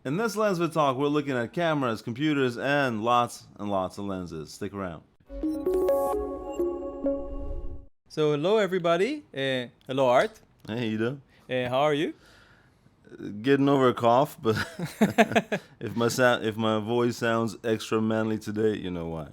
In this LensVid talk, we're looking at cameras, computers, and lots of lenses. Stick around. So hello everybody. Hello Art. Hey, you doing? How are you? Getting over a cough, but if my voice sounds extra manly today, you know why.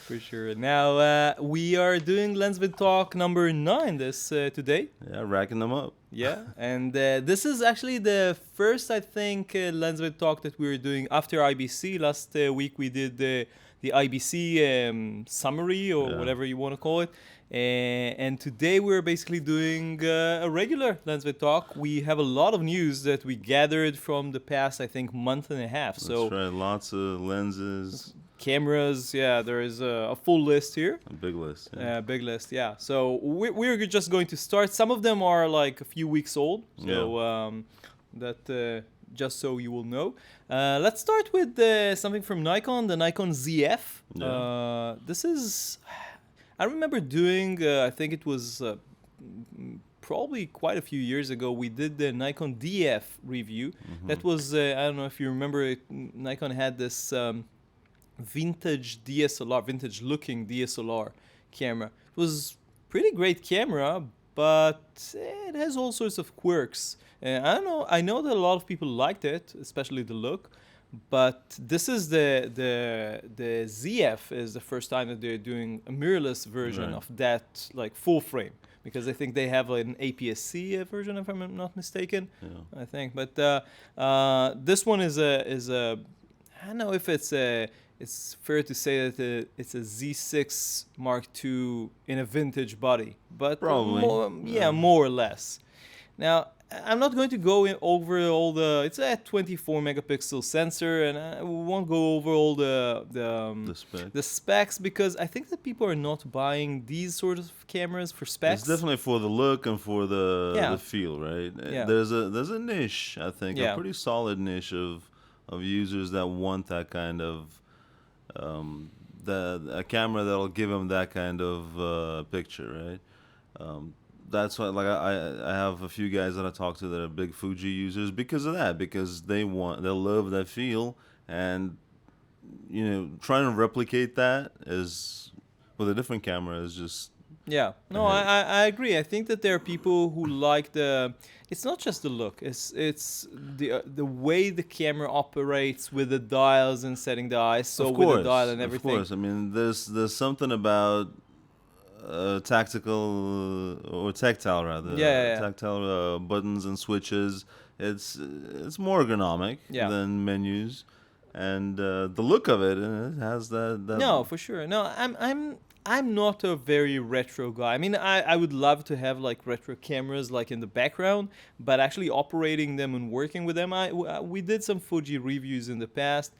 For sure. Now we are doing LensVid talk number 9 today. Yeah, racking them up. Yeah, and this is actually the first, I think, LensVid talk that we were doing after IBC. Last week we did the IBC summary or whatever you want to call it. And today we're basically doing a regular LensVid talk. We have a lot of news that we gathered from the past, I think, month and a half. That's right, lots of lenses. Cameras, yeah, there is a full list here. A big list. Yeah. Big list, yeah. So we're just going to start. Some of them are like a few weeks old. So that just so you will know. Let's start with something from Nikon, the Nikon ZF. Yeah. This is... I remember doing, I think it was probably quite a few years ago, we did the Nikon DF review. Mm-hmm. That was, I don't know if you remember it, Nikon had this vintage looking DSLR camera. It was pretty great camera, but it has all sorts of quirks. I don't know, I know that a lot of people liked it, especially the look. But this is the ZF is the first time that they're doing a mirrorless version of that, like full frame, because I think they have an APS-C version, if I'm not mistaken. I think, but this one is a I don't know if it's fair to say that it's a Z6 Mark II in a vintage body, but probably more or less. Now, I'm not going to go over all the... It's a 24 megapixel sensor, and I won't go over all the specs, because I think that people are not buying these sort of cameras for specs. It's definitely for the look and for the feel, right? Yeah. There's a niche, I think, a pretty solid niche of users that want that kind of a camera that'll give them that kind of picture, right? That's why, like, I have a few guys that I talk to that are big Fuji users because of that, because they love that feel, and trying to replicate that is with a different camera is just I agree. I think that there are people who like it's not just the look, it's the way the camera operates with the dials and setting the ISO with the dial and everything. Of course, I mean there's something about tactile buttons and switches. It's more ergonomic than menus, and the look of it has that. No, for sure. No, I'm not a very retro guy. I mean, I would love to have like retro cameras like in the background, but actually operating them and working with them, we did some Fuji reviews in the past.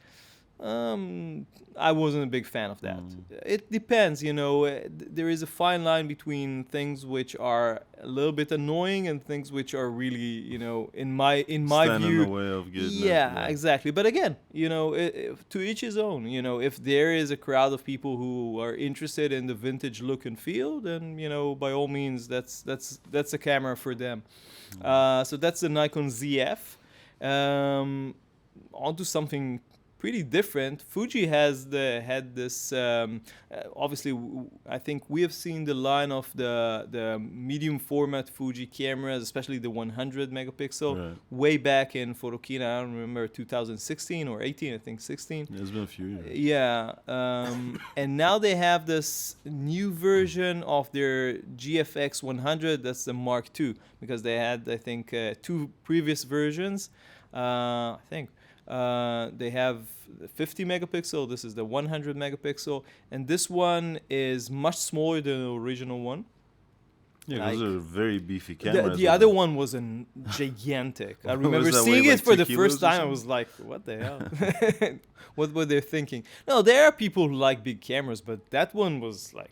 I wasn't a big fan of that. It depends, there is a fine line between things which are a little bit annoying and things which are really, in my stand view, in the way of getting yeah, exactly. But again, to each his own. If there is a crowd of people who are interested in the vintage look and feel, then by all means, that's a camera for them. So that's the Nikon ZF. Onto something pretty different. Fuji had this. Obviously, I think we have seen the line of the medium format Fuji cameras, especially the 100 megapixel, way back in Photokina. I don't remember 2016 or 18. I think 16. It's been a few years. Yeah, and now they have this new version of their GFX100. That's the Mark II, because they had, I think, 2 previous versions. I think. They have 50 megapixel. This is the 100 megapixel, and this one is much smaller than the original one. Yeah, those are very beefy cameras. The other one was gigantic. I remember seeing it for the first time. I was like, what the hell? What were they thinking? No, there are people who like big cameras, but that one was like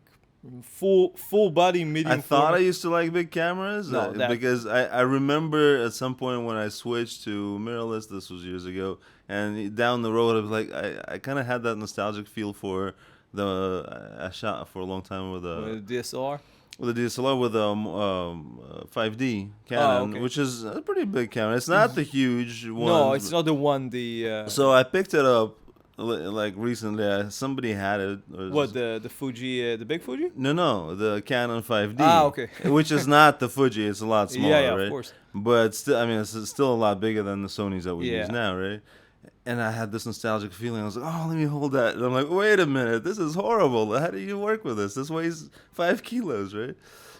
full body medium. I thought I used to like big cameras because I remember at some point when I switched to mirrorless, this was years ago, and down the road I was like, I kind of had that nostalgic feel for I shot for a long time with a DSLR. with a DSLR with a 5D Canon, okay. which is a pretty big camera. It's not the huge one. No, it's not the one. So I picked it up like recently. Somebody had it. What, the Fuji, the big Fuji? No, the Canon 5D. Ah, okay. Which is not the Fuji. It's a lot smaller, Yeah, right? of course. But still, I mean, it's still a lot bigger than the Sonys that we Yeah. use now, right? And I had this nostalgic feeling. I was like, oh, let me hold that. And I'm like, wait a minute, this is horrible. How do you work with this? This weighs 5 kilos, right?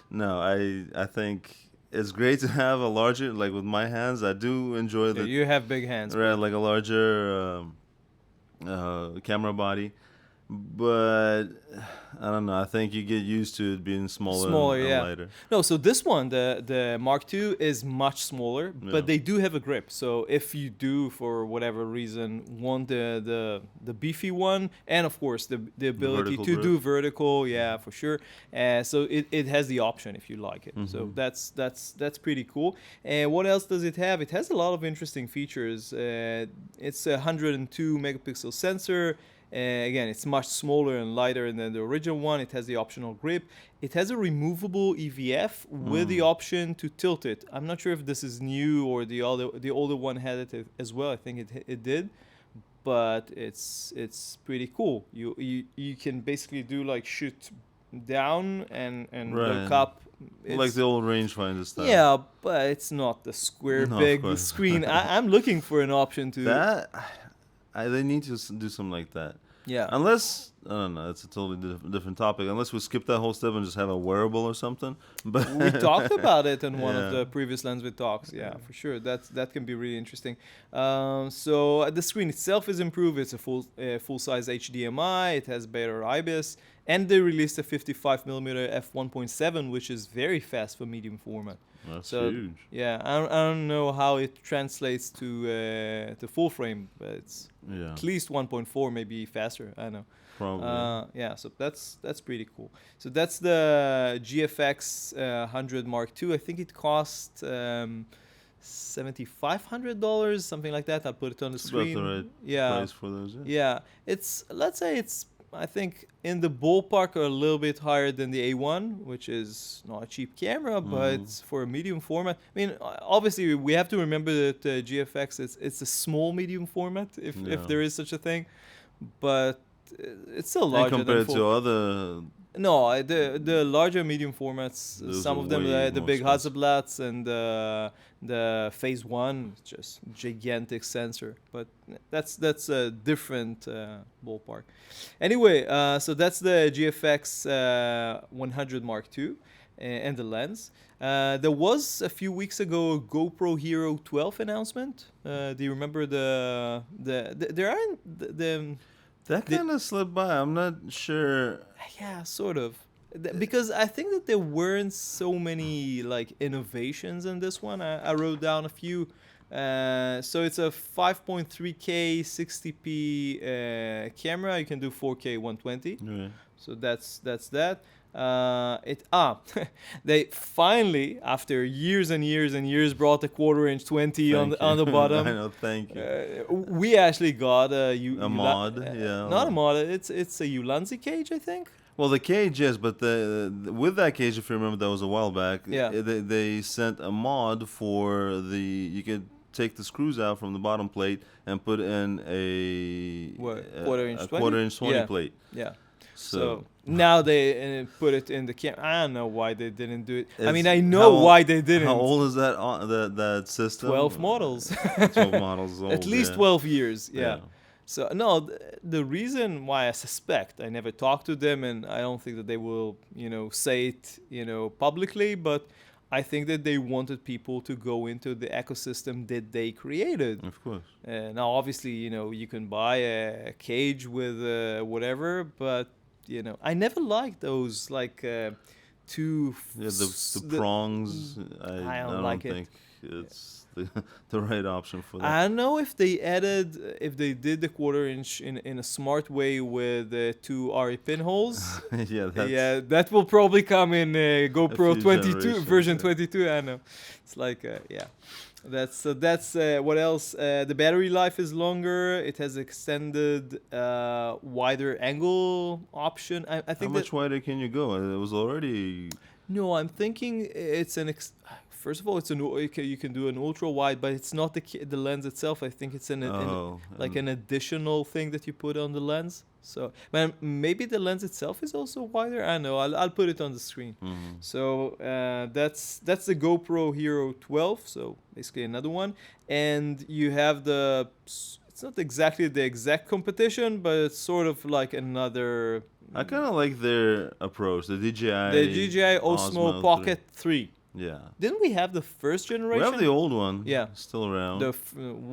No, I think it's great to have a larger, like with my hands, I do enjoy Yeah, the, you have big hands. right, like a larger camera body. But I don't know. I think you get used to it being smaller and yeah. lighter. No, so this one, the Mark II, is much smaller, Yeah. but they do have a grip. So if you do, for whatever reason, want the beefy one, and of course the ability vertical to grip. do vertical, yeah, for sure. So it has the option if you like it. So that's pretty cool. And what else does it have? It has a lot of interesting features. It's a 102 megapixel sensor. Again, it's much smaller and lighter than the original one. It has the optional grip. It has a removable EVF with the option to tilt it. I'm not sure if this is new or the older one had it as well. I think it did, but it's pretty cool. You can basically do like shoot down and Right. look up. Like the old rangefinder stuff. Yeah, but it's not the square No, of big course. screen. I'm looking for an option to They need to do something like that. yeah. Unless, I don't know, it's a totally different topic. Unless we skip that whole step and just have a wearable or something. But We talked about it in one of Yeah. the previous LensVid talks. Yeah, for sure. That can be really interesting. So the screen itself is improved. It's a full size HDMI. It has better IBIS, and they released a 55mm f1.7, which is very fast for medium format. That's So, huge. Yeah, I don't know how it translates to full frame, but it's Yeah, at least 1.4, maybe faster. I don't know. probably. Yeah, so that's pretty cool. So that's the GFX100 Mark II. I think it cost $7,500, something like that. I'll put it on the It's about screen. the right Yeah, price for those. Yeah. yeah. It's, let's say it's, I think in the ballpark a little bit higher than the A1, which is not a cheap camera, but for a medium format. I mean, obviously we have to remember that GFX it's a small medium format, if Yeah. there is such a thing, but it's still And larger than compared full. to other, No, the larger medium formats, Those some are of them, way the more big expensive. Hasselblads and the Phase 1, just gigantic sensor. But that's a different ballpark. Anyway, so that's the GFX 100 Mark II and the lens. There was a few weeks ago a GoPro Hero 12 announcement. Do you remember there aren't that kind of slipped by. I'm not sure. yeah, sort of. Because I think that there weren't so many like innovations in this one. I wrote down a few. So it's a 5.3K 60p camera. You can do 4K 120. Yeah. So that's that. They finally, after years and years and years, brought the 1/4" 20 on Thank the you. bottom. I know. Thank you. We actually got a mod, yeah. not a mod. It's a Ulanzi cage, I think. Well, the cage, yes, but with that cage, if you remember, that was a while back. Yeah. They sent a mod for you could take the screws out from the bottom plate and put in a What, 1/4" a 20? 1/4" 20 Yeah. plate. Yeah. So, So now they put it in the camera. I don't know why they didn't do it. I mean, It's- I know how- why they didn't. how old is that that system? 12 models. 12 models old. At least yeah. 12 years. Yeah. Yeah. So no, the reason why I suspect, I never talked to them, and I don't think that they will, say it, publicly, but I think that they wanted people to go into the ecosystem that they created. Of course. Now, obviously, you can buy a cage with whatever, but I never liked those like two. Yeah, the prongs. I don't like it. think it's the right option for that. I don't know if they did the 1/4" in a smart way with two RE pinholes. Yeah, that's, Yeah, that will probably come in GoPro few 22 generations, version yeah. 22. I know. It's like yeah. That's what else? The battery life is longer. It has extended wider angle option. I how think much wider can you go? It was already No, I'm thinking it's first of all, you can do an ultra wide, but it's not the lens itself. I think it's like an additional thing that you put on the lens. So maybe the lens itself is also wider. I don't know. I'll put it on the screen. Mm-hmm. So that's the GoPro Hero 12. So basically another one, and you have it's not exactly the exact competition, but it's sort of like another. I kind of like their approach, the DJI Osmo Pocket 3. Yeah. Didn't we have the first generation? We have the old one. Yeah. Still around. The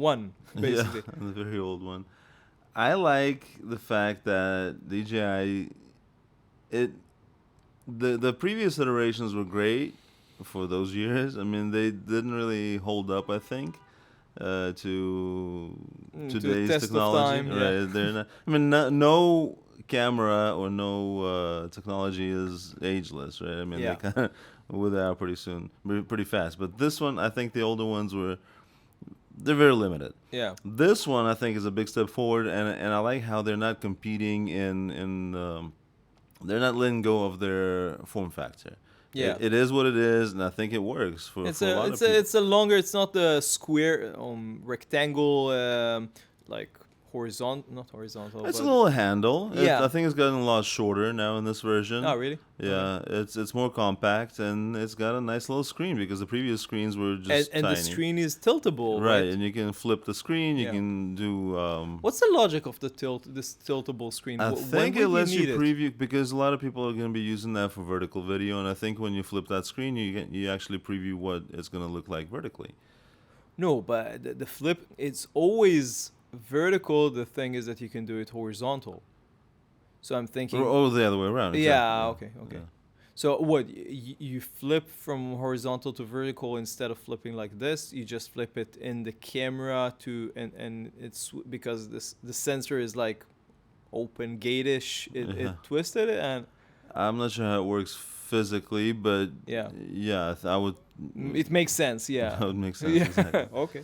one, basically. Yeah, the very old one. I like the fact that DJI, the previous iterations were great for those years. I mean, they didn't really hold up, I think, to today's test of technology. time, Right? yeah. They're not, I mean, no camera or no technology is ageless, right? I mean, Yeah. they kind of wither out pretty fast. But this one, I think the older ones they're very limited. Yeah. This one, I think, is a big step forward, and I like how they're not competing they're not letting go of their form factor. Yeah. It is what it is, and I think it works for a lot of people. It's a longer. It's not the square rectangle like not horizontal. It's a but- little handle. Yeah. I think it's gotten a lot shorter now in this version. Oh really? Yeah, it's more compact, and it's got a nice little screen because the previous screens were just And tiny. the screen is tiltable, Right, right? and you can flip the screen. You Yeah. can do. What's the logic of this tiltable screen? I When think would it lets you need preview because a lot of people are going to be using that for vertical video, and I think when you flip that screen, you actually preview what it's going to look like vertically. No, but the flip, it's always vertical. The thing is that you can do it horizontal. So I'm thinking. Or the other way around. Yeah. exactly. Okay. Yeah. So what you flip from horizontal to vertical instead of flipping like this, you just flip it in the camera and it's because the sensor is like open gate-ish. It twisted it and I'm not sure how it works physically, but yeah, I would. it makes sense. Yeah, That would make sense. yeah. Exactly. Okay.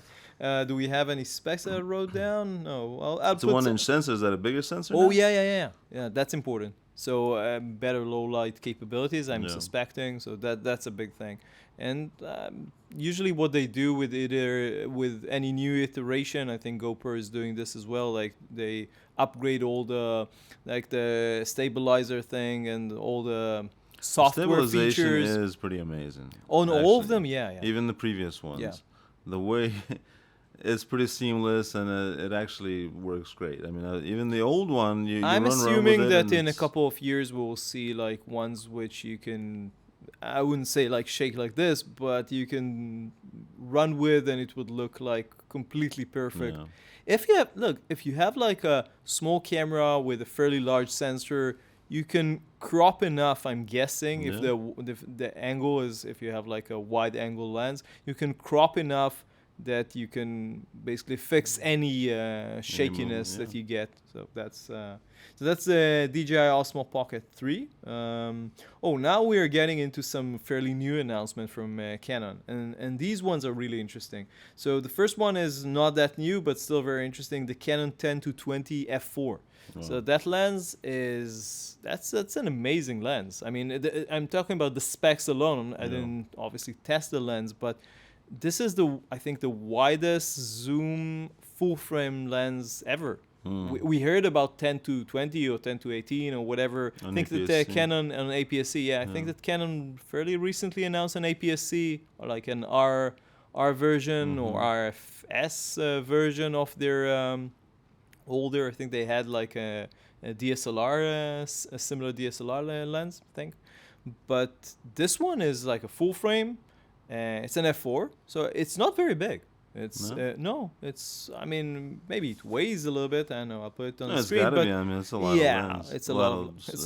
Do we have any specs that I wrote down? No. Well, I'll It's a put 1-inch sensor. Is that a bigger sensor? Oh now? yeah. That's important. So better low light capabilities, I'm Yeah. suspecting. So that's a big thing. And usually what they do with any new iteration, I think GoPro is doing this as well. Like they upgrade all the stabilizer thing and all the software Stabilization features. is pretty amazing. On all of actually. them, yeah. Even the previous ones. Yeah. The way it's pretty seamless and it actually works great. I mean, even the old one, you I'm run around assuming with it that and in a it's- couple of years we'll see like ones which you can, I wouldn't say like shake like this, but you can run with and it would look like completely perfect. Yeah. If you have like a small camera with a fairly large sensor, you can crop enough. I'm guessing if the angle is, if you have like a wide angle lens, you can crop enough that you can basically fix any shakiness that you get. So that's the DJI Osmo Pocket 3. Now we are getting into some fairly new announcement from Canon, and these ones are really interesting. So the first one is not that new, but still very interesting. The Canon 10-20 f4. So that lens that's an amazing lens. I mean, I'm talking about the specs alone. I didn't obviously test the lens, but this is I think the widest zoom full frame lens ever. We heard about 10-20 or 10-18 or whatever. I think that Canon on APS-C. I think that Canon fairly recently announced an APS-C or like an R version or RFS version of their older. I think they had like a DSLR, a similar DSLR lens, I think. But this one is like a full frame. It's an f4, so it's not very big. It's I mean, maybe it weighs a little bit. I don't know. I'll put it on the screen. But I mean, it's a lot of lens. It's a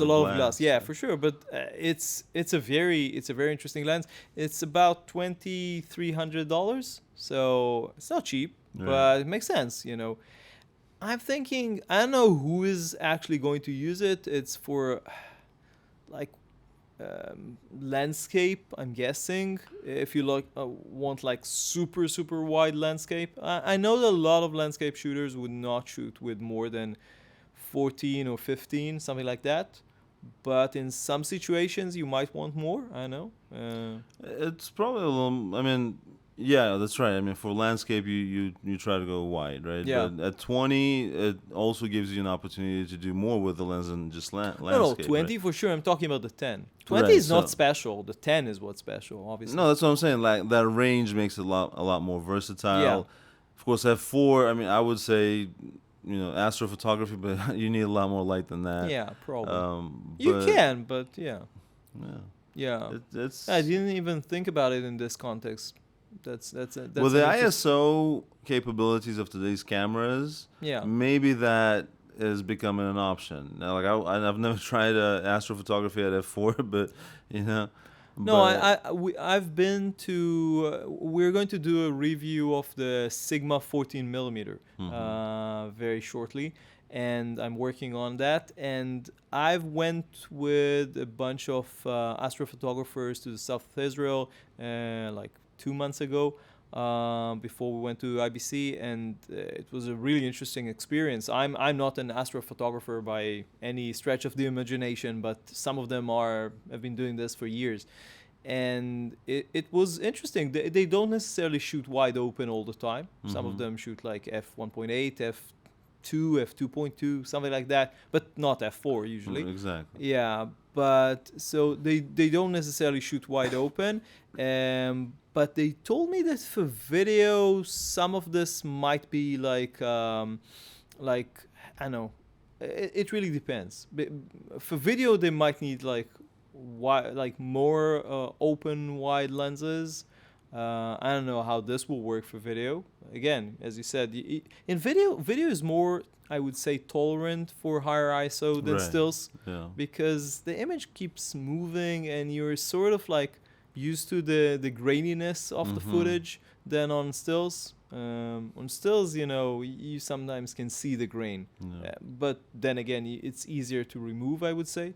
lot of glass. Yeah, for sure. But it's a very interesting lens. It's about $2,300, so it's not cheap, but it makes sense. I'm thinking, I don't know who is actually going to use it. It's for like landscape, I'm guessing. If you want like super wide landscape, I know that a lot of landscape shooters would not shoot with more than 14 or 15, something like that. but in some situations you might want more. I know. It's probably a little. I mean, yeah, that's right. I mean, for landscape, you try to go wide, right? Yeah. But at 20, it also gives you an opportunity to do more with the lens than just No, landscape. 20 right? for sure. I'm talking about the 10. 20 Right, is not so- special. The 10 is what's special, obviously. No, that's what I'm saying. Like that range makes it a lot more versatile. Yeah. Of course, F4. I mean, I would say, astrophotography, but you need a lot more light than that. Yeah, probably. But, You can, but yeah. Yeah. Yeah. It's I didn't even think about it in this context. That's with the an interest- ISO capabilities of today's cameras. Yeah. Maybe that is becoming an option. Now, like I've never tried astrophotography at f4, but you know. No, but- I've been to. We're going to do a review of the Sigma 14 millimeter very shortly, and I'm working on that. And I've went with a bunch of astrophotographers to the south of Israel, like 2 months ago, before we went to IBC, and it was a really interesting experience. I'm not an astrophotographer by any stretch of the imagination, but some of them have been doing this for years. And it was interesting. They don't necessarily shoot wide open all the time. Some of them shoot like f1.8, f2, f2.2, something like that, but not f4 usually. Exactly. Yeah, but so they don't necessarily shoot wide open. But they told me that for video, some of this might be like I don't know. It really depends. For video, they might need more open wide lenses. I don't know how this will work for video. Again, as you said, in video is more, I would say, tolerant for higher ISO than Right. stills, Yeah. because the image keeps moving and you're sort of like used to the graininess of the footage than on stills. On stills, you sometimes can see the grain, Yeah. but then again, it's easier to remove, I would say.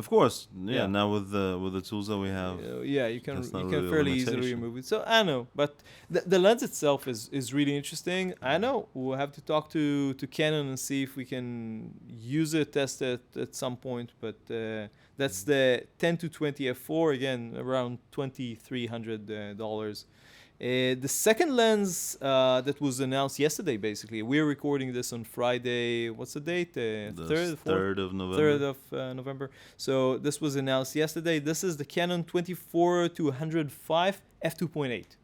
Of course, yeah. yeah. Now with the tools that we have, Yeah, you can That's not fairly really a easily limitation. remove it. So I know, but the lens itself is really interesting. I know we'll have to talk to Canon and see if we can use it, test it at some point. But that's the 10 to 20 f4, again around $2,300. The second lens that was announced yesterday, basically, we're recording this on Friday. What's the date? the 3rd of November. 3rd of November. So this was announced yesterday. This is the Canon 24 to 105 f2.8.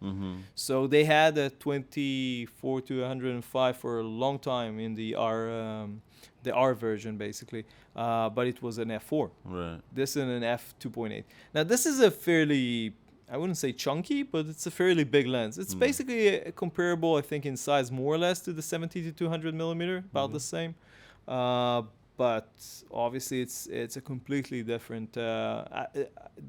So they had a 24 to 105 for a long time in the R version, basically, but it was an f4. Right. This is an f2.8. Now this is a fairly, I wouldn't say chunky, but it's a fairly big lens. It's basically comparable, I think, in size more or less to the 70 to 200 millimeter, about the same. But obviously, it's a completely different.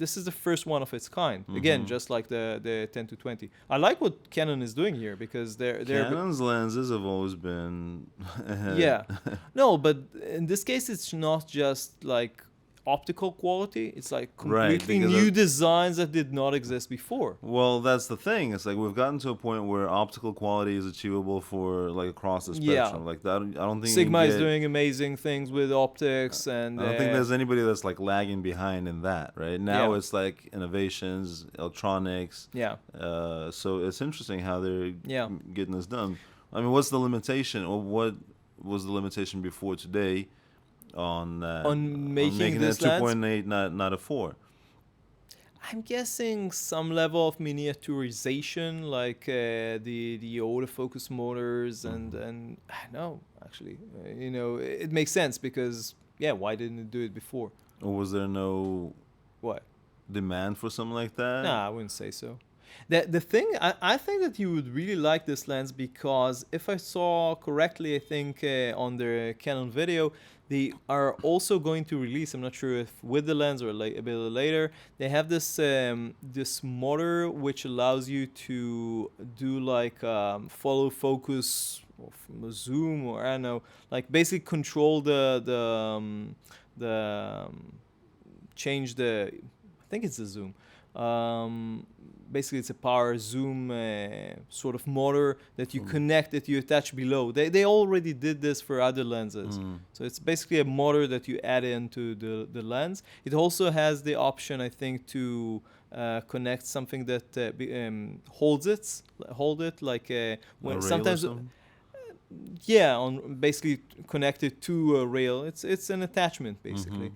This is the first one of its kind. Again, just like the 10 to 20. I like what Canon is doing here, because they're Canon's lenses have always been ahead. yeah. No, but in this case, it's not just like optical quality. It's like Right, completely because new designs that did not exist before. Well, that's the thing. It's like we've gotten to a point where optical quality is achievable for like across the Yeah. spectrum. Like that, I don't think you Sigma can is get- doing amazing things with optics, and I don't think there's anybody that's like lagging behind in that. Right now, Yeah. it's like innovations, electronics. yeah. So it's interesting how they're Yeah. getting this done. I mean, what's the limitation, or what was the limitation before today on that? On making this a lens? 2.8, not a 4. I'm guessing some level of miniaturization, like the autofocus motors, and I know actually, it makes sense, because why didn't it do it before? Or was there no What? demand for something like that? Nah, I wouldn't say so. The thing, I think that you would really like this lens, because if I saw correctly, I think on their Canon video, they are also going to release, I'm not sure if with the lens or a bit later, they have this this motor which allows you to do like follow focus from a zoom, or I don't know, like basically control change the, I think it's the zoom. Basically, it's a power zoom sort of motor that you connect, that you attach below. They already did this for other lenses. So it's basically a motor that you add into the lens. It also has the option, I think, to connect something that hold it like when sometimes. Yeah, on basically connected to a rail. It's an attachment basically,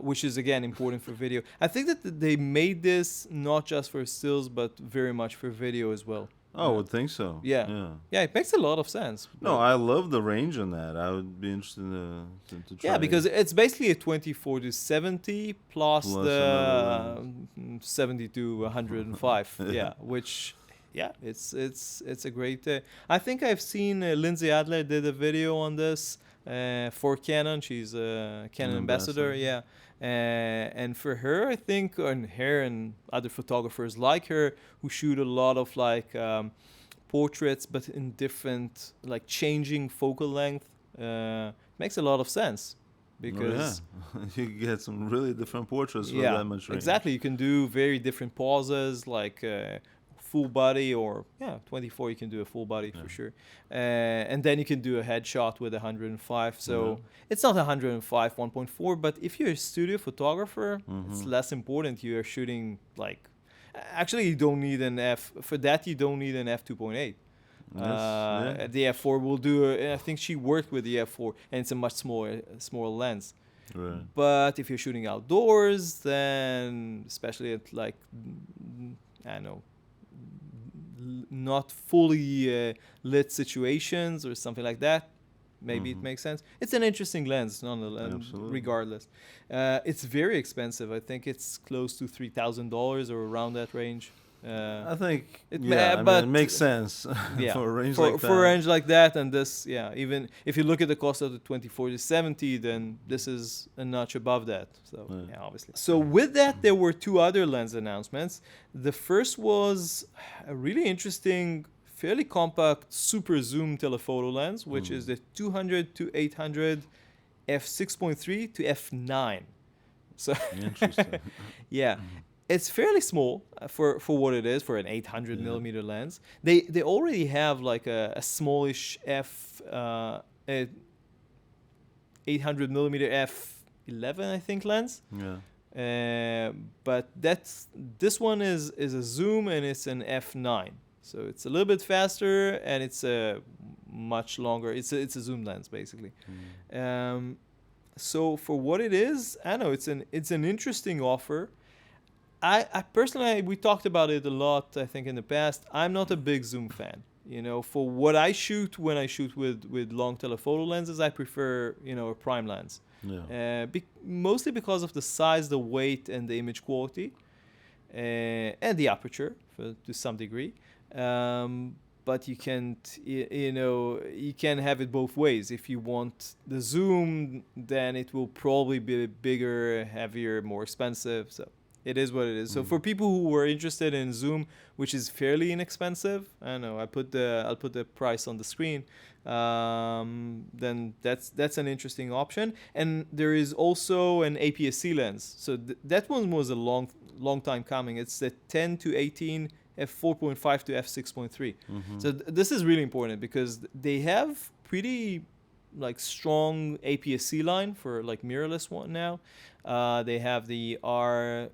which is again important for video. I think that they made this not just for stills, but very much for video as well. Oh, I would think so. Yeah. Yeah, it makes a lot of sense. No, I love the range on that. I would be interested to try. Yeah, because it's basically a 24-70 plus the 70-105. Yeah, which. Yeah, it's a great. I think I've seen Lindsay Adler did a video on this for Canon. She's a Canon ambassador. Yeah, and for her, I think, and her and other photographers like her who shoot a lot of like portraits, but in different like changing focal length, makes a lot of sense. Because you get some really different portraits with that much range. Exactly. You can do very different poses, like. Full body, or 24 you can do a full body for sure, and then you can do a headshot with 105. So it's not 105 1.4, but if you're a studio photographer, it's less important. You are shooting like, actually you don't need an f for that. You don't need an f 2.8. The f4 will do. I think she worked with the f4, and it's a much smaller lens. Right. But if you're shooting outdoors, then especially at like, I don't know, not fully lit situations or something like that, maybe it makes sense. It's an interesting lens, regardless. It's very expensive. I think it's close to $3,000 or around that range. I think it makes sense for a range like that. For a range like that, and this, even if you look at the cost of the 24-70, then this is a notch above that. So obviously. So with that, there were two other lens announcements. The first was a really interesting, fairly compact super zoom telephoto lens, which is the 200-800 f6.3 to f9. So interesting. Yeah. It's fairly small for what it is, for an 800 millimeter lens. They already have like a smallish 800 millimeter f11, I think, lens. But this one is a zoom, and it's an f9. So it's a little bit faster, and it's a much longer. It's a zoom lens basically. So for what it is, I know it's an interesting offer. I personally, we talked about it a lot, I think, in the past. I'm not a big zoom fan. For what I shoot, when I shoot with long telephoto lenses, I prefer, a prime lens. Mostly because of the size, the weight, and the image quality, and the aperture to some degree. But you can't, you can have it both ways. If you want the zoom, then it will probably be bigger, heavier, more expensive. So it is what it is. So for people who were interested in zoom, which is fairly inexpensive, I don't know, I'll put the price on the screen. Then that's an interesting option. And there is also an APS-C lens. So that one was a long time coming. It's the 10-18 f4.5 to f6.3. So this is really important because they have pretty like strong APS-C line for like mirrorless one now. They have the I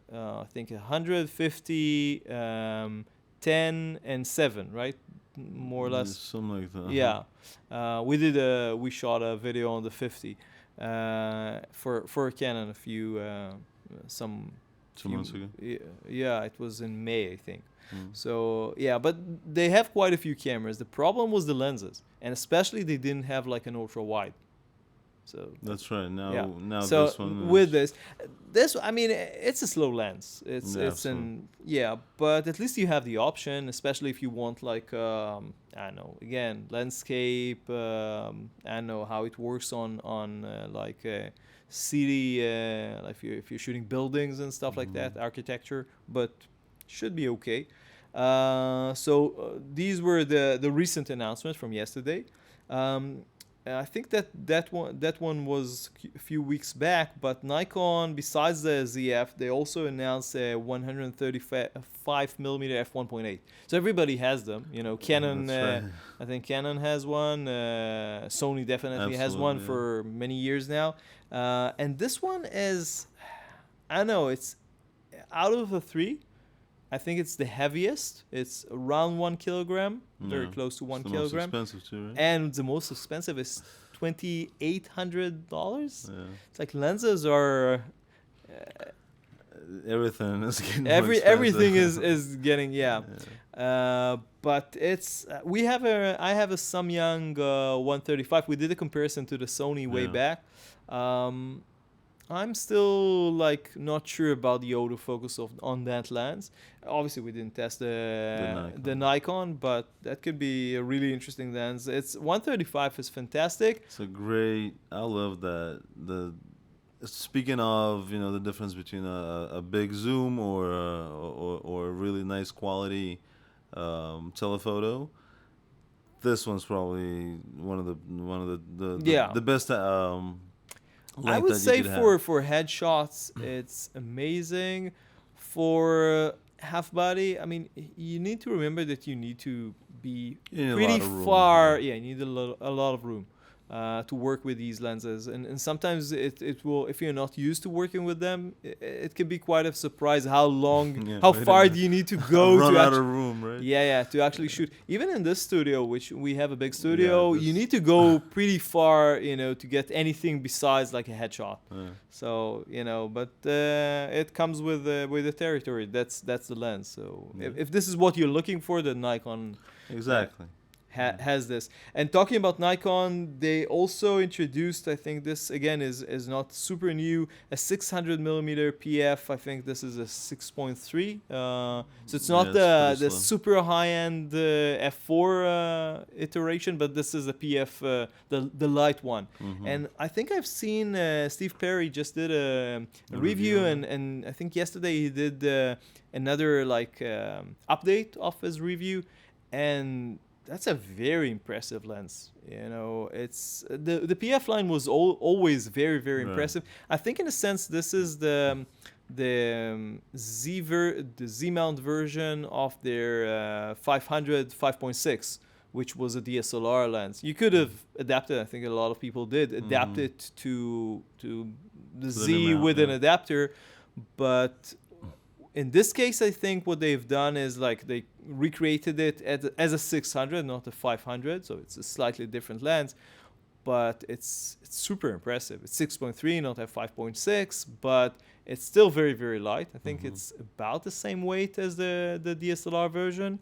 think 150, 10 and 7, right? More or less. Something like that. Yeah. We shot a video on the 50 for Canon some months ago. Yeah, it was in May, I think. So but they have quite a few cameras. The problem was the lenses, and especially they didn't have like an ultra wide. So that's right. Now so this one with this, I mean, it's a slow lens. But at least you have the option, especially if you want like I don't know, again, landscape. I don't know how it works on like city, if you're shooting buildings and stuff like that, architecture, but should be okay. So these were the recent announcements from yesterday. I think that one was a few weeks back. But Nikon, besides the ZF, they also announced a 135 millimeter f1.8. So everybody has them. You know, Canon. That's right. I think Canon has one. Sony definitely has one Absolutely, yeah. for many years now. And this one is, I don't know. It's out of the three. I think it's the heaviest. It's around 1 kilogram, very Yeah. close to one It's the most kilogram. expensive too, right? And the most expensive is $2,800. Yeah. It's like lenses are Everything is getting more expensive. everything is getting Yeah. but it's I have a Samyang 135. We did a comparison to the Sony way Yeah. back. I'm still like not sure about the autofocus on that lens. Obviously, we didn't test the Nikon, but that could be a really interesting lens. It's 135 is fantastic. It's a great. I love that. Speaking of, the difference between a big zoom or a really nice quality telephoto. This one's probably one of the best. I would say for headshots, it's amazing. For half body, I mean, you need to remember that you need to be pretty far. Yeah, you need a lot of room to work with these lenses, and sometimes it will, if you're not used to working with them, it can be quite a surprise how far do you need to go run to out of room, right? Yeah, to actually shoot. Even in this studio, which we have a big studio, you need to go pretty far, to get anything besides like a headshot. Yeah. So, but it comes with the territory. That's the lens. So if this is what you're looking for, the Nikon exactly has this. And talking about Nikon, they also introduced, I think this again is not super new, a 600 millimeter PF. I think this is a 6.3. So it's not the super high end f4 iteration, but this is a PF, the light one. Mm-hmm. And I think I've seen Steve Perry just did a review, and I think yesterday he did another update of his review, and that's a very impressive lens. It's the PF line was always very, very impressive. I think in a sense this is the Z mount version of their 500 5.6, which was a DSLR lens. You could have adapted. I think a lot of people did adapt it to the Z with an adapter, but in this case, I think what they've done is they recreated it as a 600, not a 500. So it's a slightly different lens, but it's super impressive. It's 6.3, not a 5.6, but it's still very, very light. I think it's about the same weight as the DSLR version.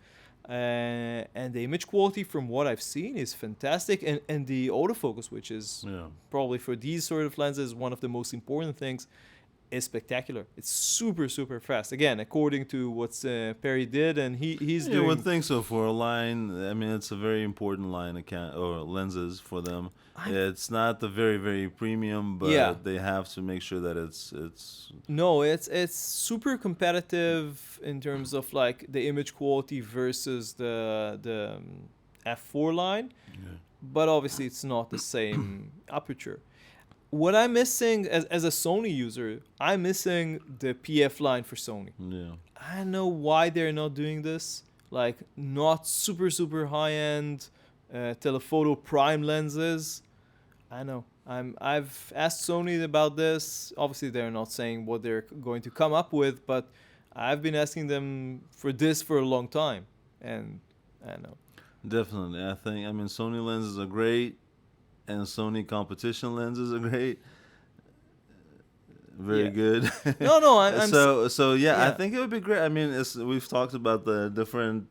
And the image quality from what I've seen is fantastic. And the autofocus, which is probably for these sort of lenses one of the most important things, is spectacular. It's super, super fast. Again, according to what Perry did, and he's doing. I would think so for a line. I mean, it's a very important line or lenses for them. It's not the very, very premium, but they have to make sure that it's. No, it's super competitive in terms of the image quality versus the f4 line, but obviously it's not the same aperture. What I'm missing as a Sony user, I'm missing the PF line for Sony. Yeah. I don't know why they're not doing this. Not super, super high-end telephoto prime lenses. I know. I've asked Sony about this. Obviously, they're not saying what they're going to come up with, but I've been asking them for this for a long time. And I don't know. Definitely. I mean, Sony lenses are great. And Sony competition lenses are great, very good. No, I think it would be great. I mean, we've talked about the different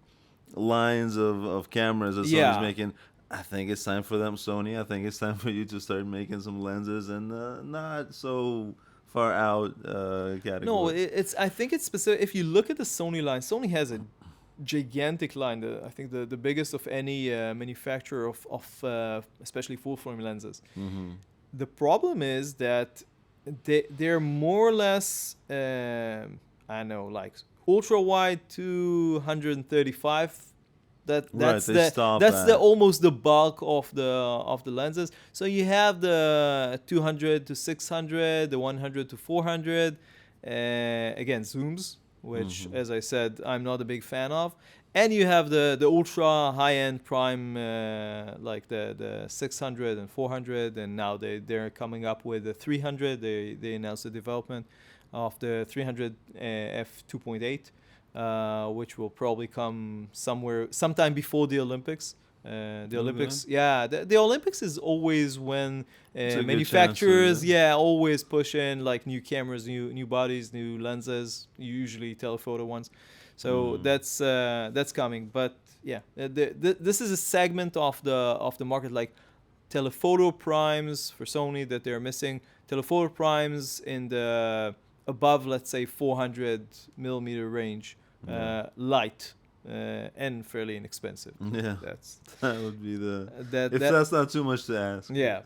lines of cameras that Sony's making. I think it's time for them, Sony. I think it's time for you to start making some lenses and not so far out category. No, I think it's specific. If you look at the Sony line, Sony has a gigantic line. I think the biggest of any manufacturer of especially full-frame lenses. Mm-hmm. The problem is that they're more or less ultra wide 235 That's They stop that's the at. almost the bulk of the lenses. So you have the 200 to 600, the 100 to 400. Again, zooms, which, as I said, I'm not a big fan of. And you have the ultra high-end prime, like the 600 and 400, and now they're coming up with the 300. They announced the development of the 300 f 2.8. Which will probably come sometime before the Olympics. The Olympics, yeah, the Olympics is always when manufacturers, always push in like new cameras, new bodies, new lenses, usually telephoto ones. So that's coming. But yeah, this is a segment of the market, like telephoto primes for Sony that they're missing. Telephoto primes in the above, let's say, 400 millimeter range, light and fairly inexpensive. Yeah, that would be if that that's not too much to ask. Yeah.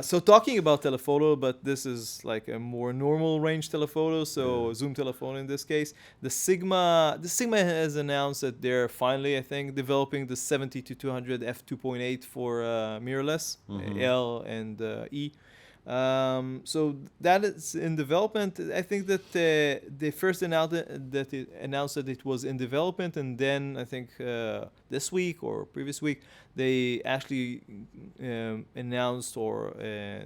So talking about telephoto, but this is like a more normal range telephoto, so zoom telephoto in this case. The Sigma has announced that they're finally, I think, developing the 70-200 f2.8 for mirrorless, L and E. So that is in development. I think that they first announced that it was in development, and then I think this week or previous week they actually announced, or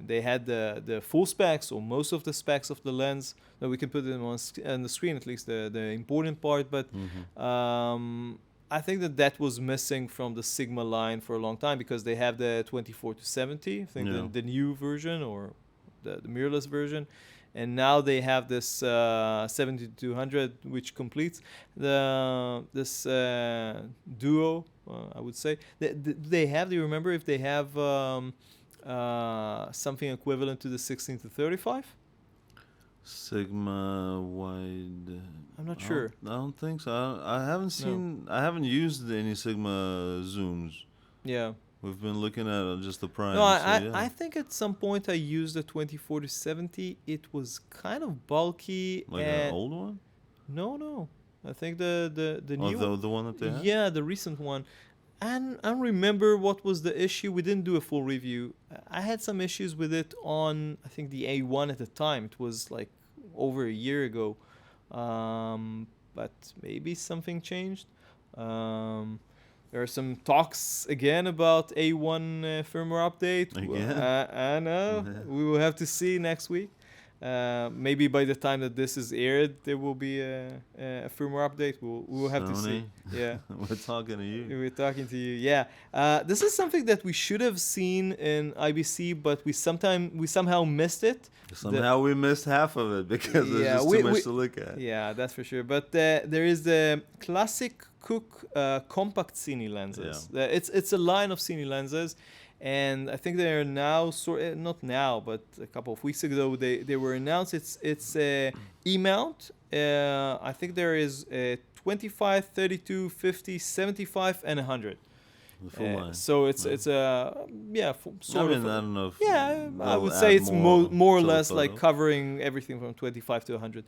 they had the full specs or most of the specs of the lens that we can put them on the screen, at least the important part. But I think that was missing from the Sigma line for a long time, because they have the 24-70, I think the new version, or the mirrorless version, and now they have this 70-200, which completes this duo. I would say they have. Do you remember if they have something equivalent to the 16-35? Sigma wide. I'm not sure. I don't think so. I haven't seen. No. I haven't used any Sigma zooms. Yeah. We've been looking at just the prime. No, I think at some point I used the 24-70. It was kind of bulky. Like an old one? No. I think the new one. The one that they have? Yeah, the recent one. And I don't remember what was the issue. We didn't do a full review. I had some issues with it on, I think, the A1 at the time. It was like over a year ago. But maybe something changed. There are some talks again about A1 firmware update. Again? I know. We will have to see next week. Maybe by the time that this is aired, there will be a firmware update. We will have Sony. to see. Yeah, we're talking to you. We're talking to you. Yeah, this is something that we should have seen in IBC, but we somehow missed it. Somehow we missed half of it because there's just too much to look at. Yeah, that's for sure. But there is the classic Cooke compact Cine lenses. Yeah. It's a line of Cine lenses. And I think they are now, not now, but a couple of weeks ago, they were announced. It's a E-mount. I think there is a 25, 32, 50, 75, and 100. The full line. So it's a sort of. I don't know. I would say it's more or less like covering everything from 25 to 100.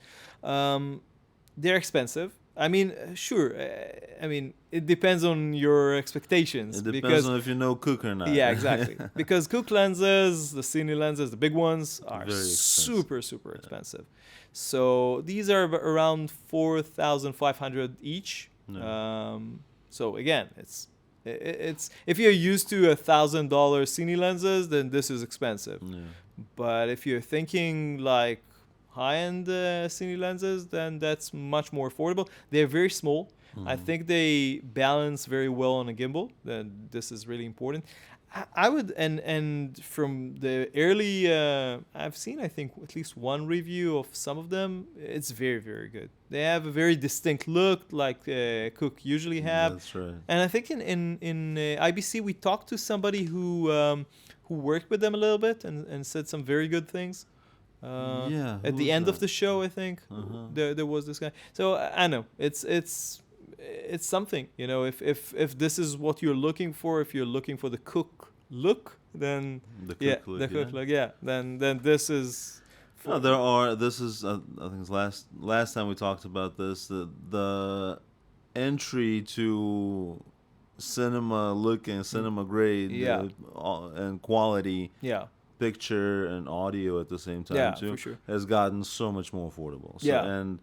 They're expensive. I mean, sure. I mean, it depends on your expectations. It depends on if you know Cooke or not. Yeah, exactly. Because Cooke lenses, the Cine lenses, the big ones, are super expensive. So these are around 4,500 each. No. So again, it's if you're used to $1,000 Cine lenses, then this is expensive. Yeah. But if you're thinking like high-end Cine lenses, then that's much more affordable. They're very small. I think they balance very well on a gimbal. Then this is really important. I would and from the early I've seen, I think, at least one review of some of them. It's very good. They have a very distinct look, like Cooke usually have. That's right. And I think in IBC we talked to somebody who worked with them a little bit and said some very good things. At the end of the show, I think there was this guy. So I know it's something, you know. If this is what you're looking for, if you're looking for the Cooke look, then Cooke look, then this is. This is I think it's last time we talked about this. The entry to cinema looking, cinema grade, Yeah. and quality Yeah. picture and audio at the same time Yeah, too for sure. has gotten so much more affordable. So, Yeah. and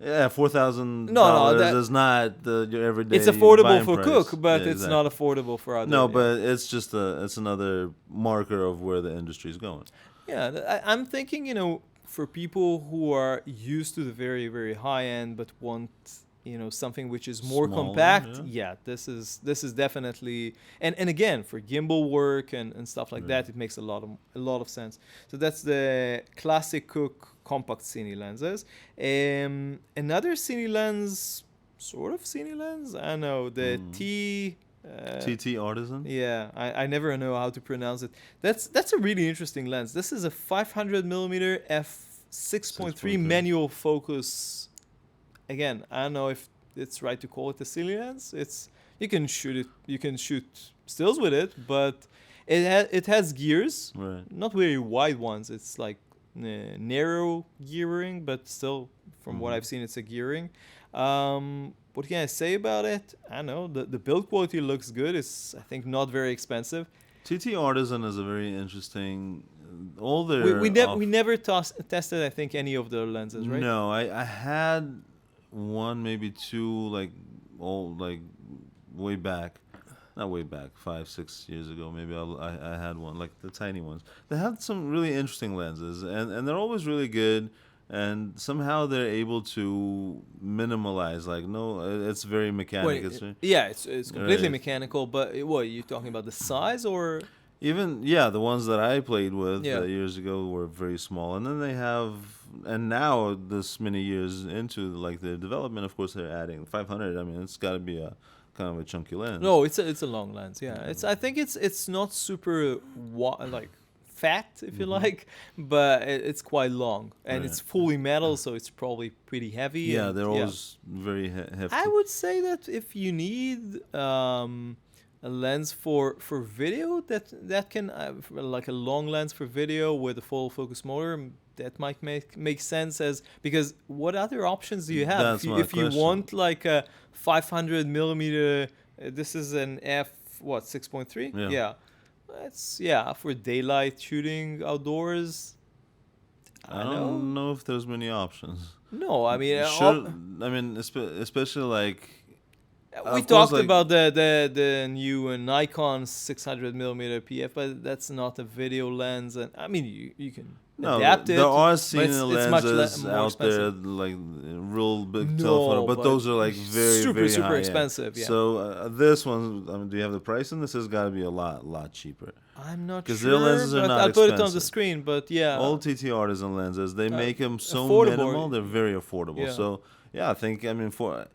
yeah, $4,000 No, that is not your everyday. it's affordable buying for price. Cooke, but Yeah, it's exactly. not affordable for other. No, yeah. but it's just it's another marker of where the industry is going. Yeah, I'm thinking, for people who are used to the very, very high end, but want, something which is more Smaller, compact. yeah. Yeah, this is definitely, and again, for gimbal work and stuff like that, it makes a lot of sense. So that's the classic Cooke compact Cine lenses. Another Cine lens, sort of Cine lens. I don't know the TT Artisan. Yeah, I never know how to pronounce it. That's a really interesting lens. This is a 500mm f6.3 manual focus. Again, I don't know if it's right to call it a Cine lens. You can shoot it. You can shoot stills with it, but it has gears. Right. Not very wide ones. It's like narrow gearing, but still, from what I've seen, it's a gearing. What can I say about it? I don't know. The build quality looks good. It's, I think, not very expensive. TT Artisan is a very interesting. All their We never tested, I think, any of their lenses, right? No, I had one, maybe two, like way back. Not way back, 5-6 years ago. Maybe I had one, like the tiny ones. They have some really interesting lenses, and they're always really good. And somehow they're able to minimalize. Like, no, it's very mechanical. It's completely mechanical. But what, are you talking about the size or? Even, yeah, the ones that I played with Yeah. years ago were very small. And then they have, and now this many years into like their development, of course, they're adding 500. I mean, it's got to be a kind of a chunky lens. No, it's a long lens. Yeah, I think it's not super like fat, if you like, but it's quite long and it's fully metal, so it's probably pretty heavy. Yeah, they're always very hefty. I would say that if you need a lens for video that can like a long lens for video with a full focus motor, that might make sense, as because what other options do you have? That's if you want like a 500mm, this is an f 6.3. Yeah. It's for daylight shooting outdoors. I don't know if there's many options. No, I mean, especially like we talked about the new Nikon 600mm PF, but that's not a video lens, and I mean you can adapt it. There are Cine lenses more out expensive. there, like real big telephoto, but those are like very super high expensive. Yeah. So this one, I mean, do you have the price? And this has got to be a lot cheaper. I'm not sure. Because their lenses are not I'll put it on the expensive. screen, but yeah. All TT Artisan lenses, they make them so affordable. minimal, they're very affordable. Yeah. So yeah, I think, I mean, for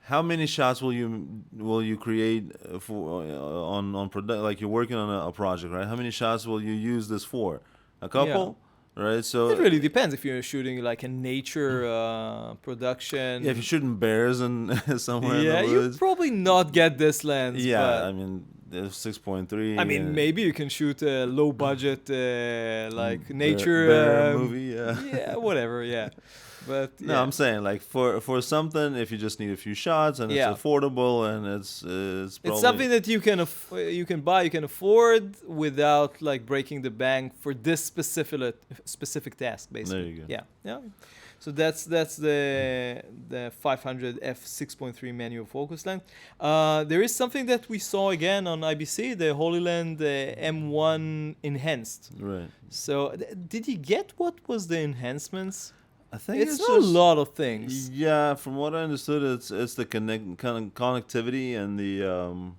how many shots will you create for on like you're working on a project, right? How many shots will you use this for? A couple, right? So it really depends if you're shooting like a nature production. yeah, if you're shooting bears and somewhere in the you woods, probably not get this lens. yeah, but I mean, there's 6.3. I mean, maybe you can shoot a low budget like nature bear movie, yeah, whatever, yeah. But no, I'm saying like for something, if you just need a few shots and it's affordable and it's probably, it's something that you can buy, you can afford without like breaking the bank for this specific task, basically. There you go. Yeah. So that's the 500 f6.3 manual focus length. There is something that we saw again on IBC, the Hollyland M1 enhanced. Right. So did you get what was the enhancements? I think it's not a lot of things. Yeah, from what I understood, it's the connectivity and the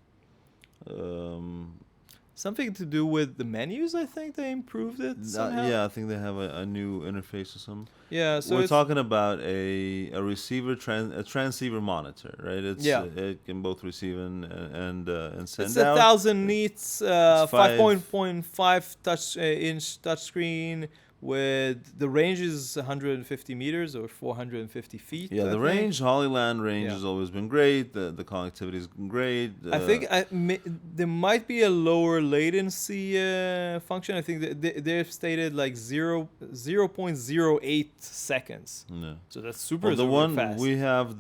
something to do with the menus. I think they improved it somehow. Yeah, I think they have a new interface or something. Yeah, so we're talking about a receiver a transceiver monitor, right? It can both receive and send it's out. 1,000 nits, 5.5 inch touchscreen with the range is 150 meters or 450 feet. Yeah, I the think. range, Hollyland range Yeah. has always been great. The connectivity is great. I think there might be a lower latency function. I think that they've stated like 0.08 seconds. Yeah. So that's super, Well, the super one fast. we have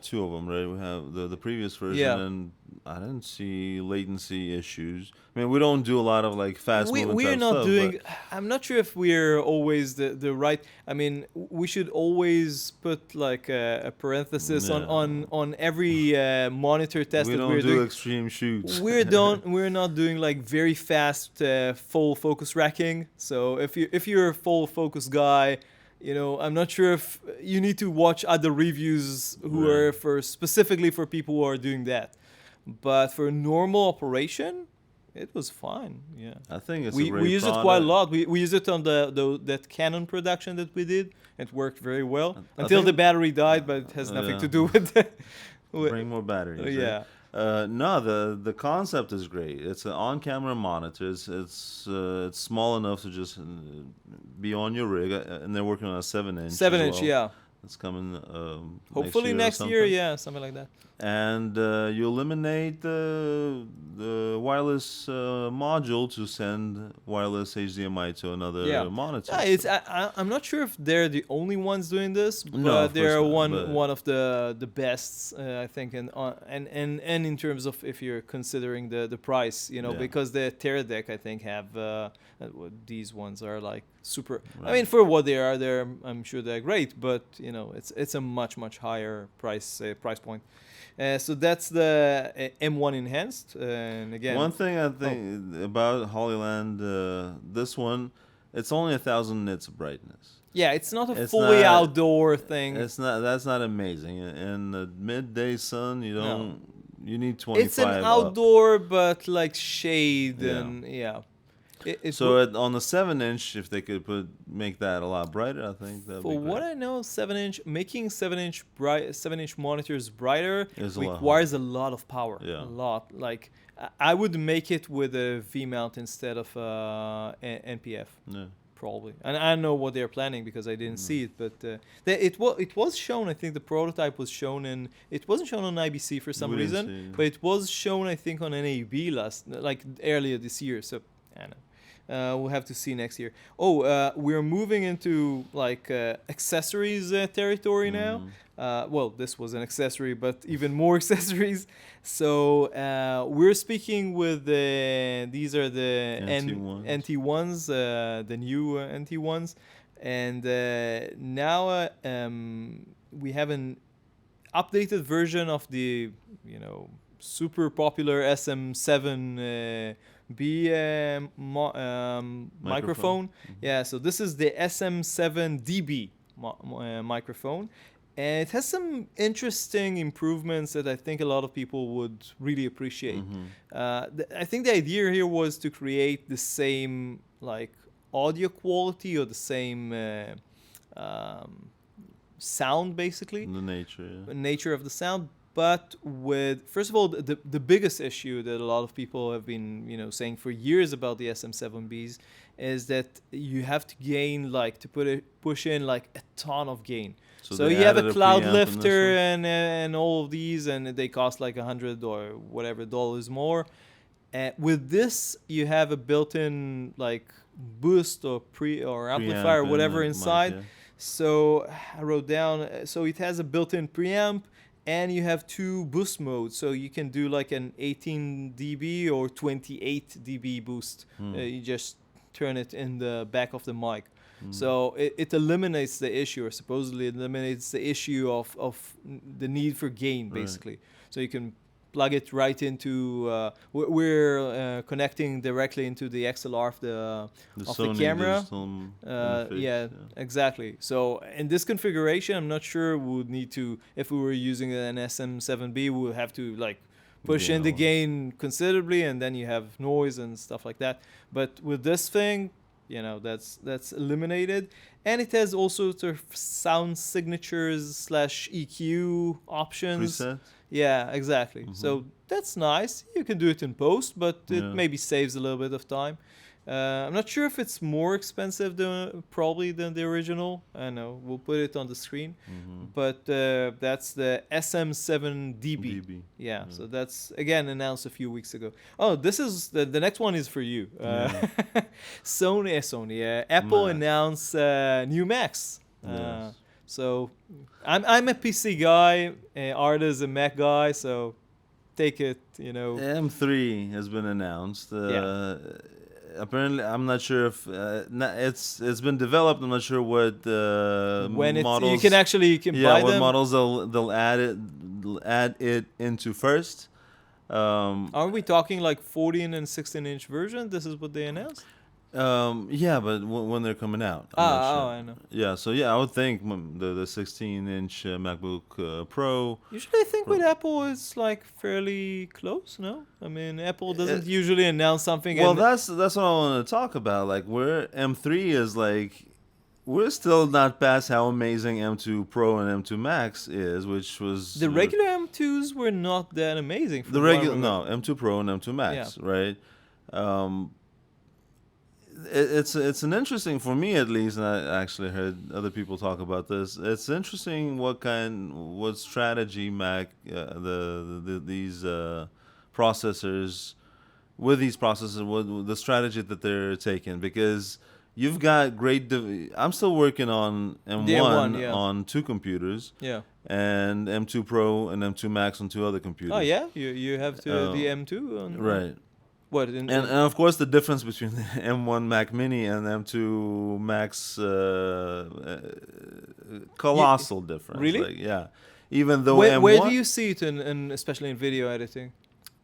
two of them, right? We have the previous version, Yeah. and I didn't see latency issues. I mean, we don't do a lot of like fast moving We're type not stuff, doing. but I'm not sure if we're always the right. I mean, we should always put like a parenthesis Yeah. on every monitor test we that don't we're do doing. extreme shoots. We're not doing like very fast full focus racking. So if you're a full focus guy, you know, I'm not sure if you need to watch other reviews who Right. are for specifically for people who are doing that. But for normal operation, it was fine. Yeah. I think it's a We great use it product. quite a lot. We use it on that Canon production that we did. It worked very well I until the think- battery died, but it has nothing yeah. to do with that. Bring more batteries. right? Yeah. No, the concept is great. It's an on-camera monitor. It's small enough to just be on your rig, and they're working on a 7-inch. 7-inch, yeah. It's coming. Hopefully next year, yeah, something like that. And you eliminate the wireless module to send wireless HDMI to another Yeah. monitor. I'm not sure if they're the only ones doing this, but No, of they're course not, but- one of the best, I think, and in terms of if you're considering the price, you know, Yeah. because the Teradek I think have these ones are like super. I Right. mean, for what they are, I'm sure they're great, but you know, it's a much higher price point. So that's the M1 enhanced, and again, One thing I think about Hollyland, this one, it's only 1,000 nits of brightness. yeah, it's not a It's fully not- outdoor thing. It's not. That's not amazing. In the midday sun, you No. don't. You need 25. It's an up. outdoor, but like shade Yeah. and yeah. It So would- on the 7-inch, if they could make that a lot brighter, I think that. for what I know, 7-inch making 7-inch monitors brighter Is a lot requires a lot of power. Yeah. A lot. Like I would make it with a V mount instead of NPF. Yeah. Probably, and I don't know what they're planning because I didn't see it. But it was shown. I think the prototype was shown in. It wasn't shown on IBC for some We didn't reason, see it. but it was shown I think on NAB earlier this year. So I don't know. We'll have to see next year. Oh, we're moving into like accessories territory now. Well, this was an accessory, but even more accessories. So we're speaking with these are the NT1s. NT1s, the new NT1s, and now we have an updated version of the super popular SM7B microphone. Yeah, so this is the SM7DB microphone. And it has some interesting improvements that I think a lot of people would really appreciate. I think the idea here was to create the same like audio quality or the same sound, basically. The nature. Yeah. Nature of the sound, but with first of all the biggest issue that a lot of people have been saying for years about the SM7Bs is that you have to gain push in like a ton of gain. So you have a cloud lifter and all of these, and they cost like $100 or whatever dollars more. With this, you have a built-in like boost or amplifier or whatever inside. Mic, yeah. So I wrote down. So it has a built-in preamp, and you have two boost modes. So you can do like an 18 dB or 28 dB boost. You just turn it in the back of the mic. So it eliminates the issue, or supposedly eliminates the issue of the need for gain, basically. Right. So you can plug it right into. We're connecting directly into the XLR of the camera. Yeah, exactly. So in this configuration, I'm not sure we would need to. If we were using an SM7B, we would have to like push in the gain considerably, and then you have noise and stuff like that. But with this thing, that's eliminated, and it has also sort of sound signatures / EQ options. Preset? Yeah, exactly. So that's nice. You can do it in post, but it maybe saves a little bit of time. I'm not sure if it's more expensive than probably than the original. I know we'll put it on the screen, but that's the SM7DB. DB. Yeah, so that's again announced a few weeks ago. Oh, this is the next one is for you. Apple Mac. announced new Macs. Yes. So I'm a PC guy. Art is a Mac guy, so take it. You know. M3 has been announced. Apparently, I'm not sure if it's been developed. I'm not sure what When models you can actually buy what them. models they'll add it into first. Aren't we talking like 14 and 16-inch version? This is what they announced. Yeah, but when they're coming out, I'm not sure. I know. Yeah, so yeah, I would think the 16-inch MacBook Pro. Usually, I think with Apple, it's like fairly close. No, I mean Apple doesn't usually announce something. Well, and that's what I want to talk about. Like where M3 is like, we're still not past how amazing M2 Pro and M2 Max is, which was the regular M2s were not that amazing. the regular M2 Pro and M2 Max, right? It's an interesting, for me at least, and I actually heard other people talk about this. It's interesting what strategy Mac these processors what the strategy that they're taking, because you've got great. I'm still working on M1 on two computers. Yeah. And M2 Pro and M2 Max on two other computers. Oh yeah, you have the M2 on, right. What and of course the difference between the M1 Mac Mini and the M2 Max, colossal difference. Really? Like, yeah. Even though where do you see it in especially in video editing?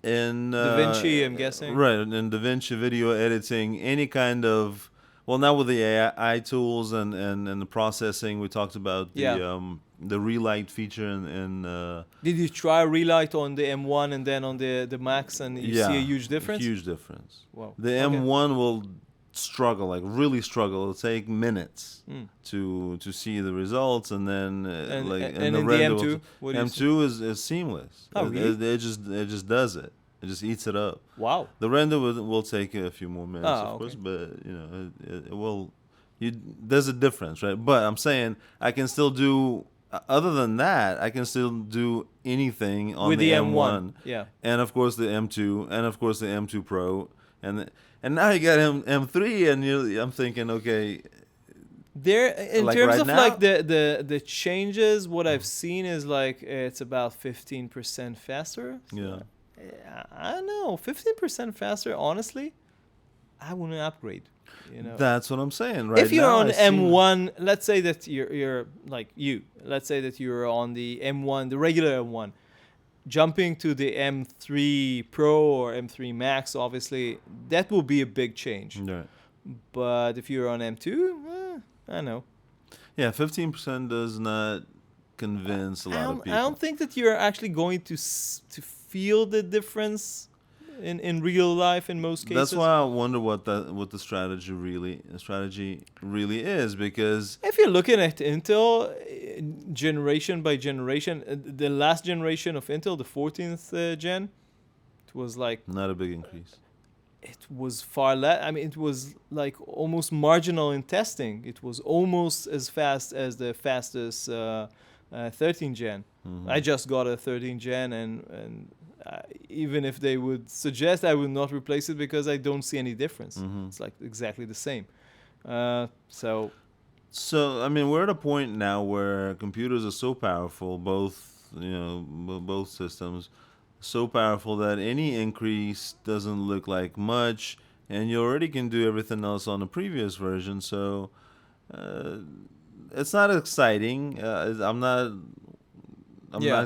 In DaVinci, I'm guessing. Right, in DaVinci video editing, any kind of, well, now with the AI tools and the processing, we talked about the relight feature and did you try relight on the M1 and then on the Max, and you see a huge difference? Huge difference. Wow. The M1 will struggle, like really struggle. It'll take minutes to see the results, and then and the in render the M2, M2 is seamless. Oh, really? It just does it. It just eats it up. Wow. The render will take a few more minutes, of course, okay. but you know it will. There's a difference, right? But I'm saying I can still do. Other than that, I can still do anything on with the M1. Yeah. And of course the M2, and of course the M2 Pro, and now you got M3, and I'm thinking, okay. There, in like terms right of now, like the changes, what I've seen is like it's about 15% faster. So yeah. I don't know, 15% faster. Honestly, I wouldn't upgrade. You know, that's what I'm saying. Right. If you're now, on M1, let's say that you're like let's say that you're on the M1, the regular M1, jumping to the M3 Pro or M3 Max, obviously that will be a big change. Right. But if you're on M2, I don't know. Yeah, 15% does not convince a lot of people. I don't think that you're actually going to feel the difference in real life in most cases. That's why I wonder what the strategy really is, because if you're looking at Intel generation by generation, the last generation of Intel, the 14th gen, it was like not a big increase. It was far less. I mean, it was like almost marginal in testing. It was almost as fast as the fastest 13 gen. Mm-hmm. I just got a 13 gen, and even if they would suggest, I would not replace it because I don't see any difference. Mm-hmm. It's like exactly the same. So I mean, we're at a point now where computers are so powerful, both systems, so powerful that any increase doesn't look like much, and you already can do everything else on the previous version. So it's not exciting. I'm not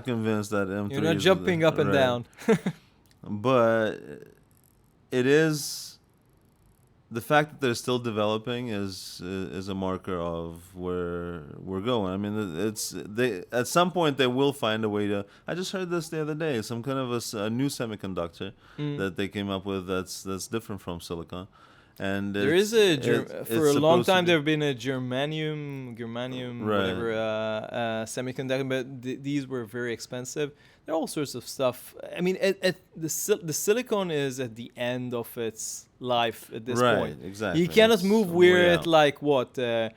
convinced that M3 you're not jumping up and down. But it is, the fact that they're still developing is a marker of where we're going. I mean, they at some point they will find a way to. I just heard this the other day. Some kind of a new semiconductor that they came up with that's different from silicon, and There is for a long time there there have been a germanium Right. whatever semiconductor, but these were very expensive. There are all sorts of stuff. I mean, the silicon is at the end of its life at this right, point. exactly. You cannot It's move. on the We're way at out. like what 7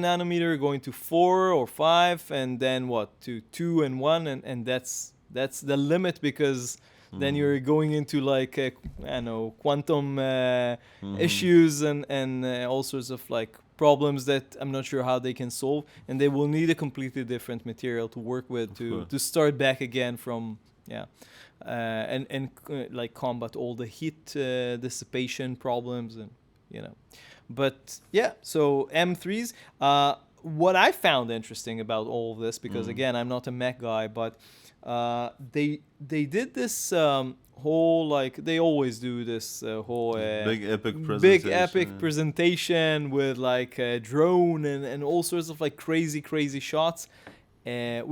nanometer going to 4 or 5, and then what to 2 and 1, and that's the limit, because then you're going into like I don't know, quantum issues and all sorts of like problems that I'm not sure how they can solve, and they will need a completely different material to work with Of to course. start back again from like combat all the heat dissipation problems, and you know. But yeah, so M3s. What I found interesting about all of this, because again, I'm not a Mac guy, but they did this whole, like they always do this whole Big epic big presentation. epic presentation with like a drone and all sorts of like crazy shots,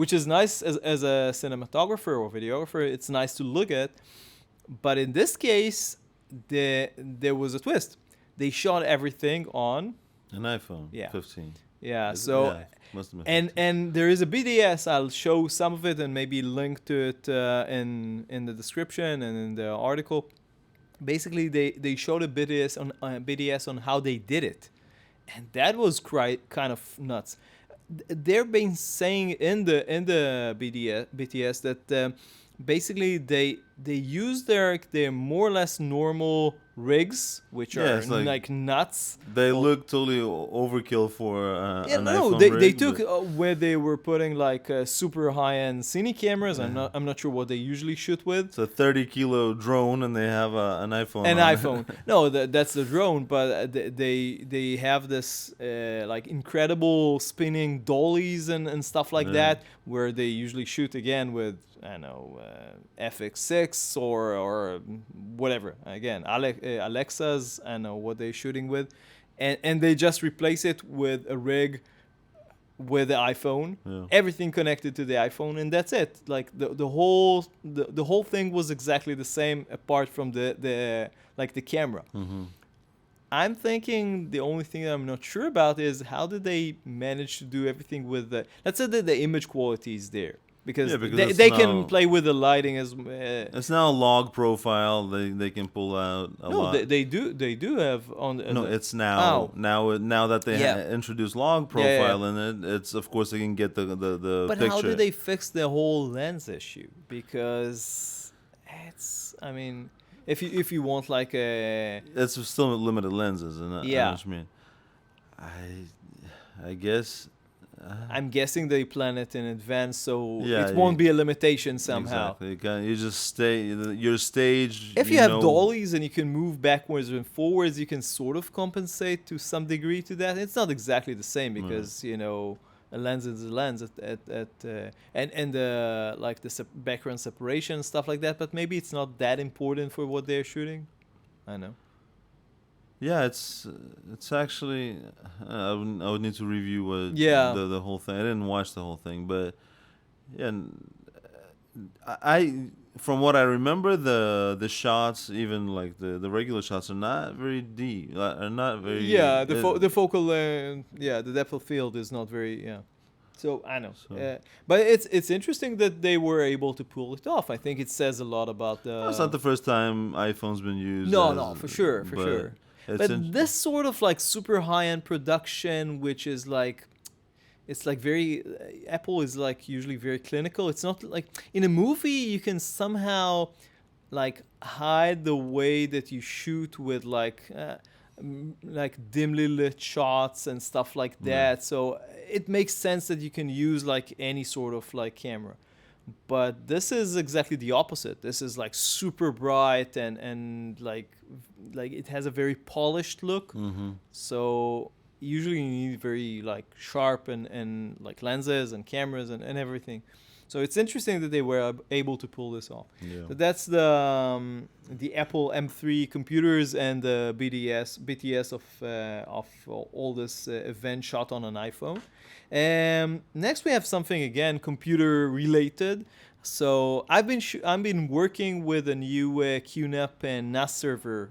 which is nice as a cinematographer or videographer. It's nice to look at, but in this case, there was a twist. They shot everything on An iPhone. Yeah. 15. yeah. Is it? So Yeah, must have been 15. and there is a BDS. I'll show some of it and maybe link to it in the description and in the article. Basically, they showed a BDS on how they did it, and that was kind of nuts. They've been saying in the BTS that basically they use their more or less normal rigs, which Yeah, are it's like- like nuts. They Oh. look totally overkill for Yeah, an no, iPhone they rig, took but- where they were putting like super high-end Cine cameras. I'm not sure what they usually shoot with. It's a 30-kilo drone, and they have an iPhone. An on it. iPhone. No, that's the drone, but they have this like incredible spinning dollies and stuff like Yeah. that, where they usually shoot again with I don't know FX6 or whatever. Again, Alexas. I don't know what they're shooting with, and they just replace it with a rig with the iPhone, Yeah. everything connected to the iPhone, and that's it. Like the whole thing was exactly the same, apart from the like the camera. Mhm. I'm thinking the only thing that I'm not sure about is how did they manage to do everything with the. Let's say that the image quality is there, because, Yeah, because they, it's they now- can play with the lighting as. It's now a log profile. They can pull out a No, lot. they do have on. No, the, it's now Oh. now that they Yeah. introduced log Yeah, profile in it. It's of course they can get the But picture. how did they fix the whole lens issue? Because it's, I mean, if you want like a It's still limited lenses, and I know Yeah. what you mean. I guess. I'm guessing they plan it in advance, so Yeah, it won't be a limitation somehow. Exactly. You just stay your stage. If you have know- dollies and you can move backwards and forwards, you can sort of compensate to some degree to that. It's not exactly the same, because you know a lens is a lens and like the background separation and stuff like that. But maybe it's not that important for what they're shooting. I know. Yeah, it's actually. I would need to review Yeah. the whole thing. I didn't watch the whole thing, but yeah, I from what I remember, the shots, even like the regular shots, are not very deep. Are not very. Yeah, the focal the depth of field is not very So I know, So- but it's interesting that they were able to pull it off. I think it says a lot about the. It's not the first time iPhone's been used. No, as- no, for sure. but it's But in- this sort of like super high-end production, which is like, it's like very Apple is like usually very clinical. It's not like in a movie you can somehow like hide the way that you shoot with like dimly lit shots and stuff like that. So it makes sense that you can use like any sort of like camera. But this is exactly the opposite. This is like super bright and like it has a very polished look. Mhm. So usually you need very like sharp and like lenses and cameras and everything. So it's interesting that they were able to pull this off. Yeah. So that's the Apple M3 computers and the BTS of all this event shot on an iPhone. Next we have something again computer related. So I've been working with a new QNAP and NAS server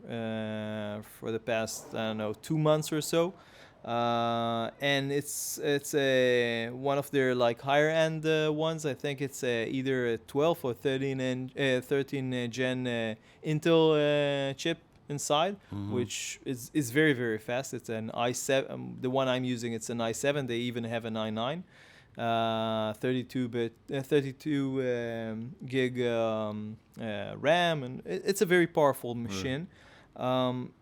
for the past, I don't know, 2 months or so, and it's a one of their like higher end ones. I think it's either a 12 or 13 gen Intel chip inside, which is very very fast. It's an i7. The one I'm using, it's an i7. They even have an i9. 32 gig RAM, and it's a very powerful machine.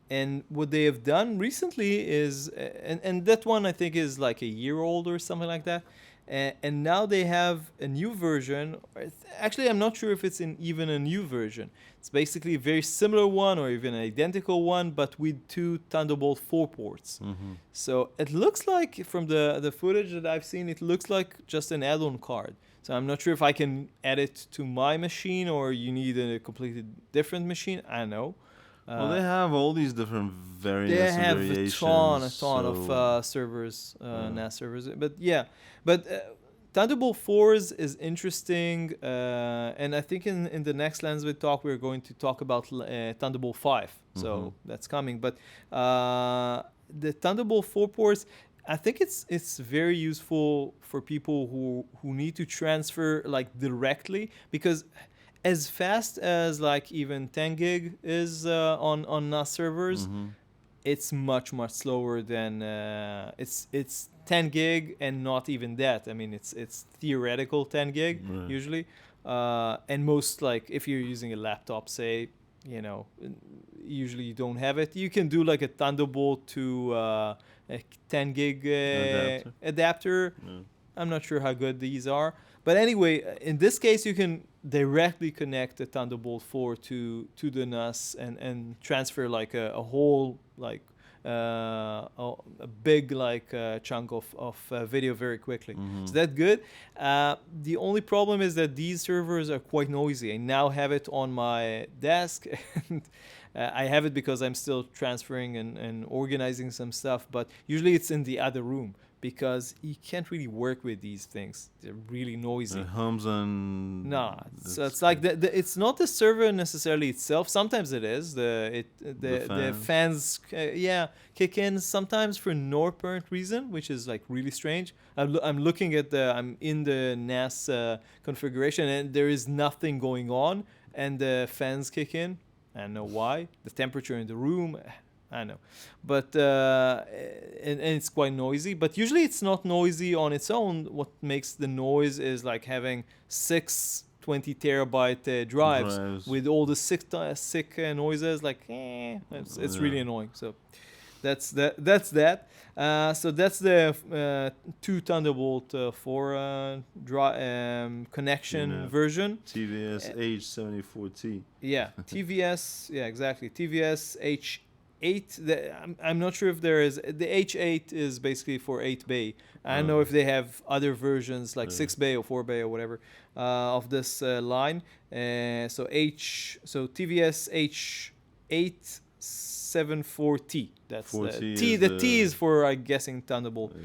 And what they have done recently is, and that one I think is like a year old or something like that. And now they have a new version. Actually, I'm not sure if it's even a new version. It's basically a very similar one or even an identical one, but with 2 Thunderbolt 4 ports. So it looks like, from the footage that I've seen, it looks like just an add-on card. So I'm not sure if I can add it to my machine or you need a completely different machine. I don't know. Well, they have all these different variants They and have variations. a ton of servers, NAS servers. But yeah, Thunderbolt 4s is interesting, and I think in the next LensVid talk we're going to talk about Thunderbolt 5. So that's coming. But the Thunderbolt 4 ports, I think it's very useful for people who need to transfer like directly, because as fast as like even 10 gig is on NAS servers, it's much slower than it's 10 gig and not even that. I mean, it's theoretical 10 gig usually, and most, like if you're using a laptop, say, you know, usually you don't have it. You can do like a Thunderbolt to a 10 gig adapter. I'm not sure how good these are. But anyway, in this case, you can directly connect the Thunderbolt 4 to the NAS and transfer like a whole like a big like chunk of video very quickly. So that's good. The only problem is that these servers are quite noisy. I now have it on my desk. And I have it because I'm still transferring and organizing some stuff, but usually it's in the other room, because you can't really work with these things. They're really noisy. It hums and... Nah, so it's like it's not the server necessarily itself. Sometimes it is. The fans kick in sometimes for no apparent reason, which is like really strange. I'm looking at I'm in the NAS configuration, and there is nothing going on, and the fans kick in. I don't know why. The temperature in the room, I know, but and it's quite noisy. But usually it's not noisy on its own. What makes the noise is like having 6 20 terabyte drives with all the sick noises. Like, it's really annoying. So that's that. So that's the 2 Thunderbolt 4 connection version. TVS-h874T. Yeah, TVS. Yeah, exactly. TVS-h8. I'm not sure if there is. The H8 is basically for 8 bay. I don't know if they have other versions like 6 bay or 4 bay or whatever of this line. So TVS H874T. That's the T. The T is for, I'm guessing, Thunderbolt. Yeah.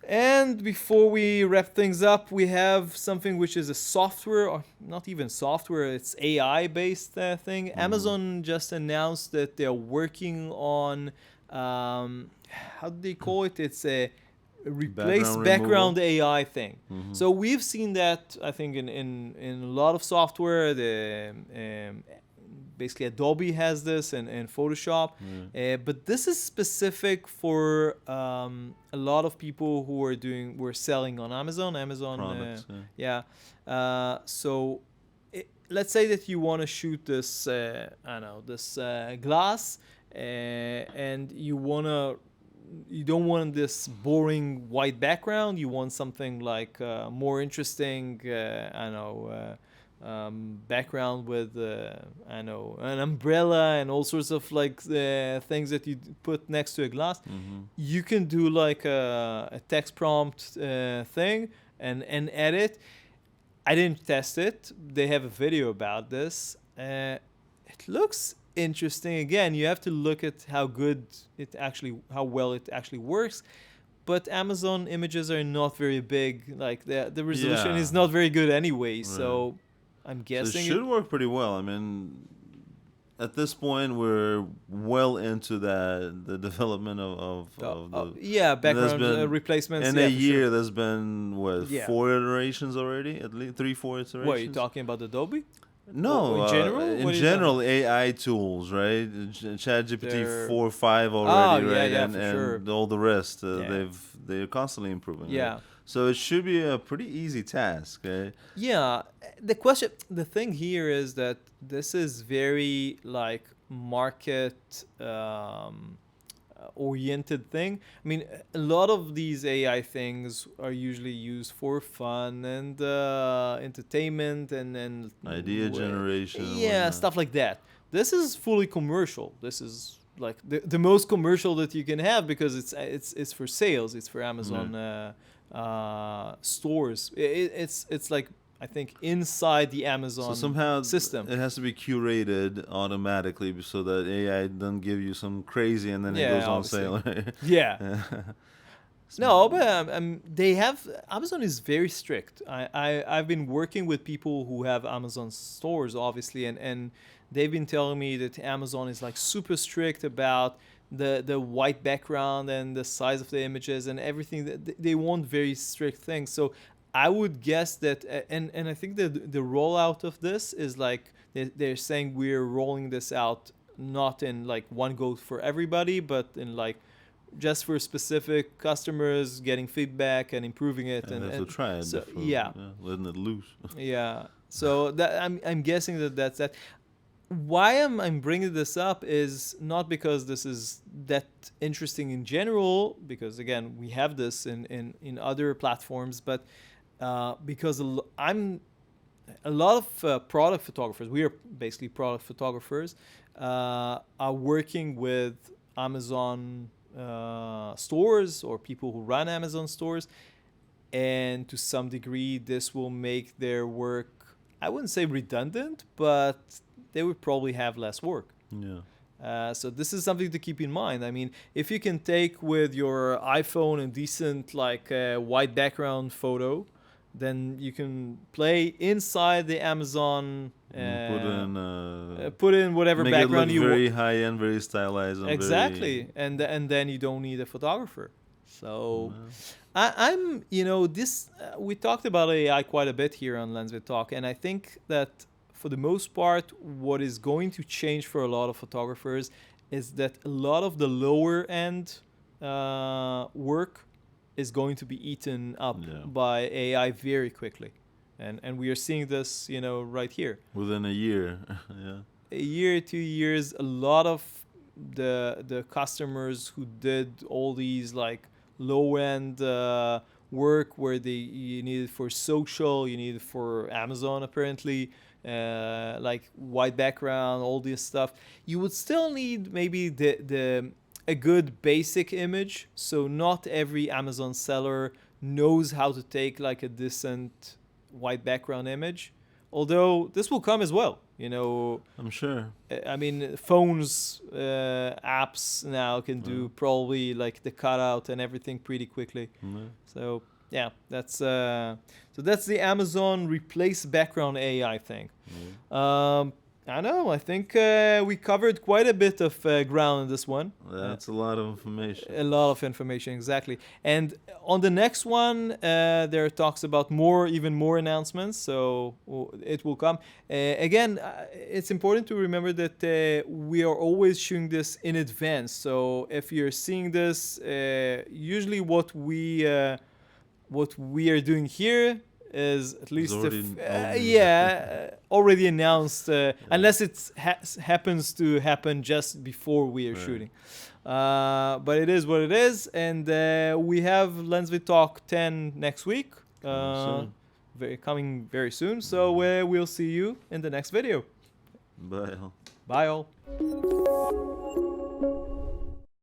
And before we wrap things up, we have something which is a software, or not even software, it's AI-based thing. Amazon just announced that they're working on, how do they call it? It's a replace background AI thing. So we've seen that, I think, in a lot of software. Basically, Adobe has this and Photoshop, but this is specific for a lot of people who are selling on Amazon. Products, so let's say that you want to shoot this, glass, and you don't want this boring white background. You want something like more interesting, background with an umbrella and all sorts of like things that you put next to a glass. You can do like a text prompt thing and edit. I didn't test it. They have a video about this. It looks interesting. Again, you have to look at how well it actually works. but Amazon images are not very big. Like the resolution is Yeah. not very good anyway. Right. So I'm So it guessing should work pretty well. I mean, at this point, we're well into the development of the. yeah, And there's background been replacements. in Yeah, a for year. sure. There's been what Yeah. 4 iterations already? At least 3, 4 iterations. What are you talking about, Adobe? No, Or in general? What in are you general, AI tools, right? ChatGPT They're- 4, 5 Oh, already, yeah, right? yeah, and for and sure. all the rest, Yeah. they're constantly improving. Right? Yeah. So it should be a pretty easy task, right? Yeah, the thing here is that this is very like market oriented thing. I mean, a lot of these AI things are usually used for fun and entertainment and Idea generation. and yeah, whatnot. stuff like that. This is fully commercial. This is like the most commercial that you can have because it's for sales. It's for Amazon stores. It's like I think inside the Amazon So somehow system. it has to be curated automatically so that AI doesn't give you some crazy and then it Yeah, goes on obviously. sale. Right? Yeah. No, but they have Amazon is very strict. I've been working with people who have Amazon stores, obviously, and they've been telling me that Amazon is like super strict about the white background and the size of the images and everything. That they want very strict things. So I would guess that, and I think that the rollout of this is like they're saying we're rolling this out not in like one go for everybody, but in like just for specific customers, getting feedback and improving it. And they have to try it. so, before, yeah. letting it loose. Yeah. So that I'm guessing that's that. Why I'm bringing this up is not because this is that interesting in general, because again we have this in other platforms, but because I'm a lot of product photographers. We are basically product photographers. Are working with Amazon stores or people who run Amazon stores, and to some degree this will make their work, I wouldn't say redundant, but they would probably have less work. Yeah. So this is something to keep in mind. I mean, if you can take with your iPhone a decent like white background photo, then you can play inside the Amazon. Put in whatever make background it you look want. very high end, very stylized. And Exactly, very, and then you don't need a photographer. So yeah. I'm this we talked about AI quite a bit here on LensVid Talk, and I think that for the most part, what is going to change for a lot of photographers is that a lot of the lower end work is going to be eaten up by AI very quickly, and we are seeing this right here. Within a year. Yeah. A year, 2 years, a lot of the customers who did all these like low end work where you need it for social, you need it for Amazon apparently, like white background, all this stuff. You would still need maybe a good basic image. So not every Amazon seller knows how to take like a decent white background image. Although this will come as well, I'm sure. I mean, phones, apps now can do probably like the cutout and everything pretty quickly. So yeah, that's the Amazon replace background AI thing. I know. I think we covered quite a bit of ground in this one. That's a lot of information. A lot of information, exactly. And on the next one, there are talks about even more announcements. So it will come. Again, it's important to remember that we are always shooting this in advance. So if you're seeing this, usually what we are doing here is at least already announced, unless it happens to happen just before we are shooting. But it is what it is, and we have LensVid Talk 10 next week, coming very soon. So we'll see you in the next video. Bye. Bye all.